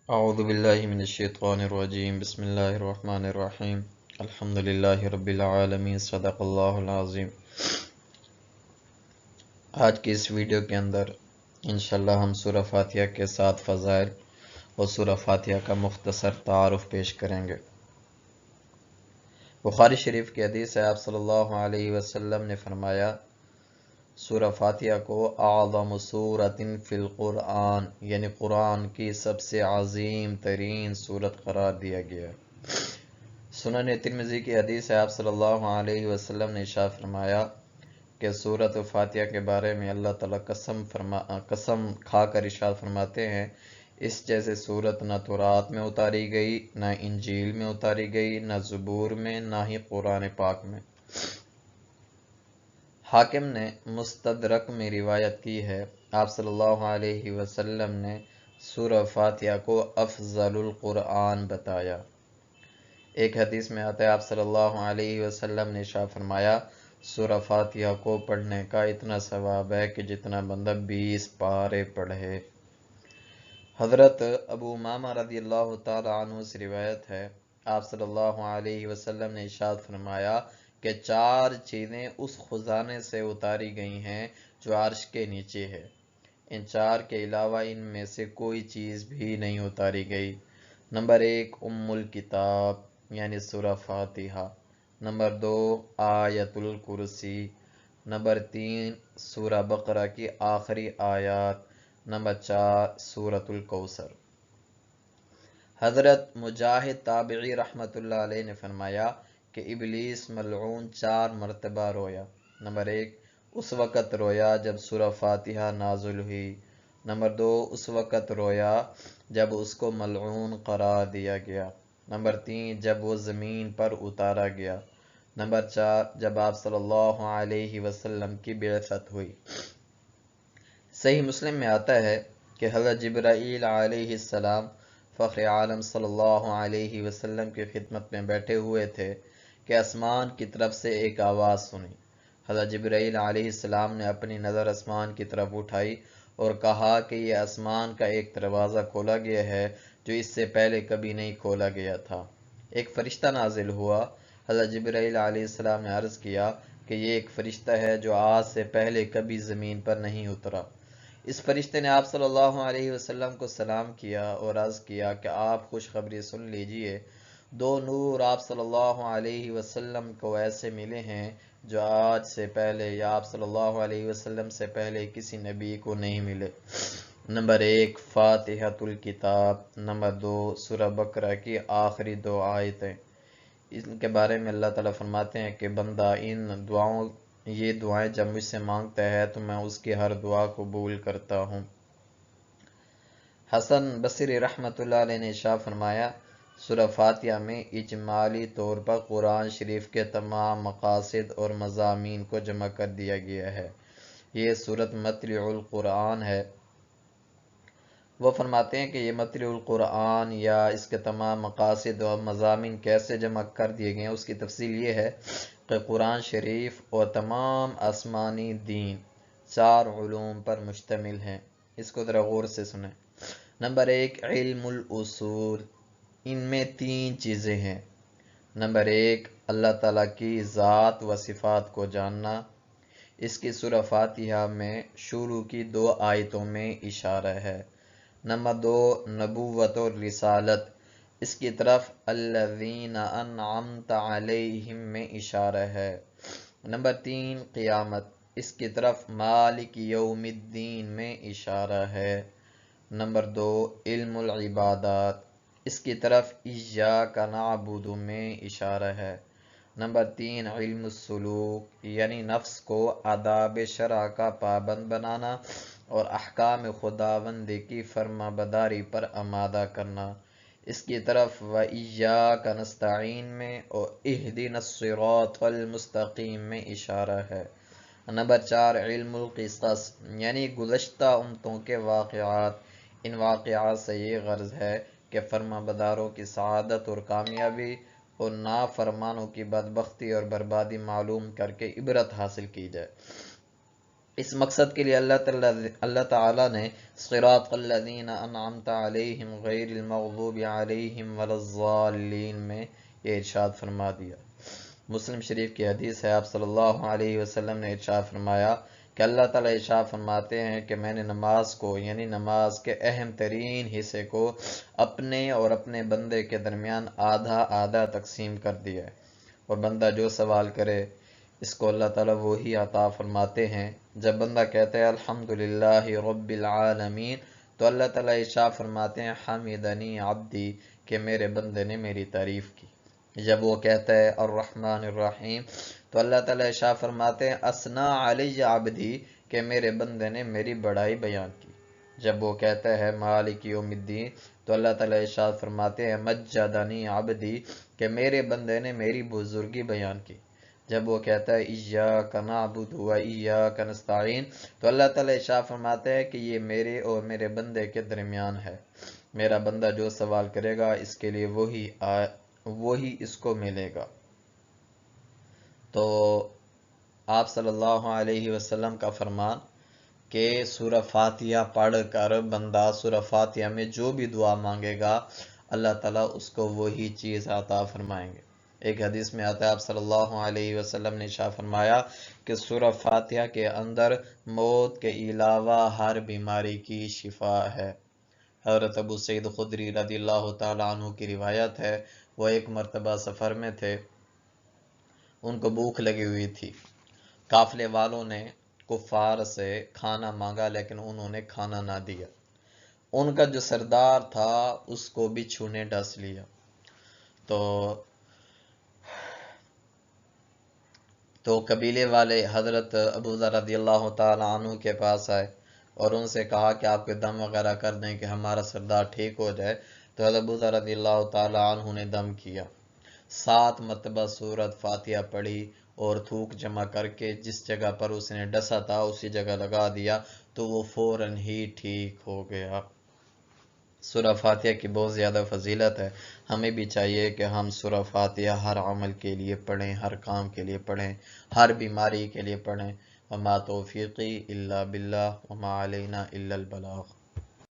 اعوذ باللہ من الشیطان الرجیم بسم اللہ الرحمن الرحیم الحمد للہ رب العالمین صدق اللہ العظیم۔ آج کی اس ویڈیو کے اندر انشاءاللہ ہم سورہ فاتحہ کے 7 فضائل اور سورہ فاتحہ کا مختصر تعارف پیش کریں گے۔ بخاری شریف کی حدیث ہے، آپ صلی اللہ علیہ وسلم نے فرمایا سورہ فاتحہ کو اعظم سورۃ فی القرآن، یعنی قرآن کی سب سے عظیم ترین سورت قرار دیا گیا۔ سنن ترمذی کی حدیث ہے، آپ صلی اللہ علیہ وسلم نے ارشاد فرمایا کہ سورۃ فاتحہ کے بارے میں اللہ تعالیٰ قسم کھا کر ارشاد فرماتے ہیں، اس جیسے سورت نہ تورات میں اتاری گئی، نہ انجیل میں اتاری گئی، نہ زبور میں، نہ ہی قرآن پاک میں۔ حاکم نے مستدرک میں روایت کی ہے، آپ صلی اللہ علیہ وسلم نے سورہ فاتحہ کو افضل القرآن بتایا۔ ایک حدیث میں آتا ہے، آپ صلی اللہ علیہ وسلم نے ارشاد فرمایا سورہ فاتحہ کو پڑھنے کا اتنا ثواب ہے کہ جتنا بندہ 20 پارے پڑھے۔ حضرت ابو امامہ رضی اللہ تعالی عنہ سے روایت ہے، آپ صلی اللہ علیہ وسلم نے ارشاد فرمایا کہ 4 چیزیں اس خزانے سے اتاری گئی ہیں جو عرش کے نیچے ہے، ان 4 کے علاوہ ان میں سے کوئی چیز بھی نہیں اتاری گئی۔ نمبر 1 ام الکتاب یعنی سورہ فاتحہ، نمبر 2 آیت الکرسی، نمبر 3 سورہ بقرہ کی آخری آیات، نمبر 4 سورۃ الکوثر۔ حضرت مجاہد تابعی رحمۃ اللہ علیہ نے فرمایا کہ ابلیس ملعون 4 مرتبہ رویا۔ نمبر 1 اس وقت رویا جب سورہ فاتحہ نازل ہوئی، نمبر 2 اس وقت رویا جب اس کو ملعون قرار دیا گیا، نمبر 3 جب وہ زمین پر اتارا گیا، نمبر 4 جب آپ صلی اللہ علیہ وسلم کی بعثت ہوئی۔ صحیح مسلم میں آتا ہے کہ حضرت جبرائیل علیہ السلام فخر عالم صلی اللہ علیہ وسلم کی خدمت میں بیٹھے ہوئے تھے کہ آسمان کی طرف سے ایک آواز سنی۔ حضرت جبرائیل علیہ السلام نے اپنی نظر آسمان کی طرف اٹھائی اور کہا کہ یہ آسمان کا ایک دروازہ کھولا گیا ہے جو اس سے پہلے کبھی نہیں کھولا گیا تھا۔ ایک فرشتہ نازل ہوا۔ حضرت جبرائیل علیہ السلام نے عرض کیا کہ یہ ایک فرشتہ ہے جو آج سے پہلے کبھی زمین پر نہیں اترا۔ اس فرشتے نے آپ صلی اللہ علیہ وسلم کو سلام کیا اور عرض کیا کہ آپ خوشخبری سن لیجئے، 2 نور آپ صلی اللہ علیہ وسلم کو ایسے ملے ہیں جو آج سے پہلے یا آپ صلی اللہ علیہ وسلم سے پہلے کسی نبی کو نہیں ملے۔ نمبر 1 فاتحۃ الکتاب، نمبر 2 سورہ بقرہ کی آخری 2 آیتیں۔ ان کے بارے میں اللہ تعالیٰ فرماتے ہیں کہ بندہ یہ دعائیں جب مجھ سے مانگتا ہے تو میں اس کی ہر دعا قبول کرتا ہوں۔ حسن بصری رحمۃ اللہ علیہ نے ارشاد فرمایا سورہ فاتحہ میں اجمالی طور پر قرآن شریف کے تمام مقاصد اور مضامین کو جمع کر دیا گیا ہے۔ یہ سورت مطلع القرآن ہے۔ وہ فرماتے ہیں کہ یہ مطلع القرآن یا اس کے تمام مقاصد اور مضامین کیسے جمع کر دیے گئے ہیں، اس کی تفصیل یہ ہے کہ قرآن شریف اور تمام آسمانی دین 4 علوم پر مشتمل ہیں۔ اس کو ذرا غور سے سنیں۔ نمبر 1 علم الاصول، ان میں 3 چیزیں ہیں۔ نمبر 1 اللہ تعالیٰ کی ذات و صفات کو جاننا، اس کی سورہ فاتحہ میں شروع کی 2 آیتوں میں اشارہ ہے۔ نمبر 2 نبوت اور رسالت، اس کی طرف الذین انعمت علیہم میں اشارہ ہے۔ نمبر 3 قیامت، اس کی طرف مالک یوم الدین میں اشارہ ہے۔ نمبر 2 علم العبادات، اس کی طرف ایاک نعبد میں اشارہ ہے۔ نمبر 3 علم السلوک، یعنی نفس کو آداب شرع کا پابند بنانا اور احکام خداوند کی فرما برداری پر آمادہ کرنا، اس کی طرف وَإِيَّاكَ نَسْتَعِينُ میں اور اهْدِنَا الصِّرَاطَ الْمُسْتَقِيمَ میں اشارہ ہے۔ نمبر 4 علم القصص، یعنی گزشتہ امتوں کے واقعات، ان واقعات سے یہ غرض ہے کہ فرما برداروں کی سعادت اور کامیابی اور نافرمانوں کی بدبختی اور بربادی معلوم کر کے عبرت حاصل کی جائے۔ اس مقصد کے لیے اللہ تعالیٰ نے صراط الذین انعمت علیہم غیر المغضوب علیہم ولا الضالین میں یہ ارشاد فرما دیا۔ مسلم شریف کی حدیث ہے، آپ صلی اللہ علیہ وسلم نے ارشاد فرمایا کہ اللہ تعالیٰ ارشاد فرماتے ہیں کہ میں نے نماز کو، یعنی نماز کے اہم ترین حصے کو اپنے اور اپنے بندے کے درمیان آدھا آدھا تقسیم کر دیا ہے، اور بندہ جو سوال کرے اس کو اللہ تعالیٰ وہی عطا فرماتے ہیں۔ جب بندہ کہتا ہے الحمدللہ رب العالمین تو اللہ تعالیٰ ارشاد فرماتے ہیں حمدنی عبدی، کہ میرے بندے نے میری تعریف کی۔ جب وہ کہتا ہے الرحمن الرحیم تو اللہ تعالیٰ ارشاد فرماتے ہیں اثنا علی عبدی، کہ میرے بندے نے میری بڑائی بیان کی۔ جب وہ کہتا ہے مالک یوم الدین تو اللہ تعالیٰ ارشاد فرماتے ہیں مجدنی عبدی، کہ میرے بندے نے میری بزرگی بیان کی۔ جب وہ کہتا ہے ایاک نعبد و ایاک نستعین تو اللہ تعالیٰ ارشاد فرماتے ہیں کہ یہ میرے اور میرے بندے کے درمیان ہے، میرا بندہ جو سوال کرے گا اس کے لیے وہی اس کو ملے گا۔ تو آپ صلی اللہ علیہ وسلم کا فرمان کہ سورہ فاتحہ پڑھ کر بندہ سورہ فاتحہ میں جو بھی دعا مانگے گا اللہ تعالیٰ اس کو وہی چیز عطا فرمائیں گے۔ ایک حدیث میں آتا ہے آپ صلی اللہ علیہ وسلم نے ارشاد فرمایا کہ سورہ فاتحہ کے اندر موت کے علاوہ ہر بیماری کی شفا ہے۔ حضرت ابو سعید خدری رضی اللہ تعالیٰ عنہ کی روایت ہے، وہ ایک مرتبہ سفر میں تھے، ان کو بھوک لگی ہوئی تھی، قافلے والوں نے کفار سے کھانا مانگا لیکن انہوں نے کھانا نہ دیا، ان کا جو سردار تھا اس کو بچھو نے ڈس لیا۔ تو قبیلے والے حضرت ابو ذر رضی اللہ تعالیٰ عنہ کے پاس آئے اور ان سے کہا کہ آپ کے دم وغیرہ کر دیں کہ ہمارا سردار ٹھیک ہو جائے۔ تو حضرت ابو ذر رضی اللہ تعالیٰ عنہ نے دم کیا، 7 مرتبہ سورت فاتحہ پڑھی اور تھوک جمع کر کے جس جگہ پر اس نے ڈسا تھا اسی جگہ لگا دیا تو وہ فوراً ہی ٹھیک ہو گیا۔ سورہ فاتحہ کی بہت زیادہ فضیلت ہے، ہمیں بھی چاہیے کہ ہم سورہ فاتحہ ہر عمل کے لیے پڑھیں، ہر کام کے لیے پڑھیں، ہر بیماری کے لیے پڑھیں۔ وما توفیقی الا باللہ وما علینا الا البلاغ۔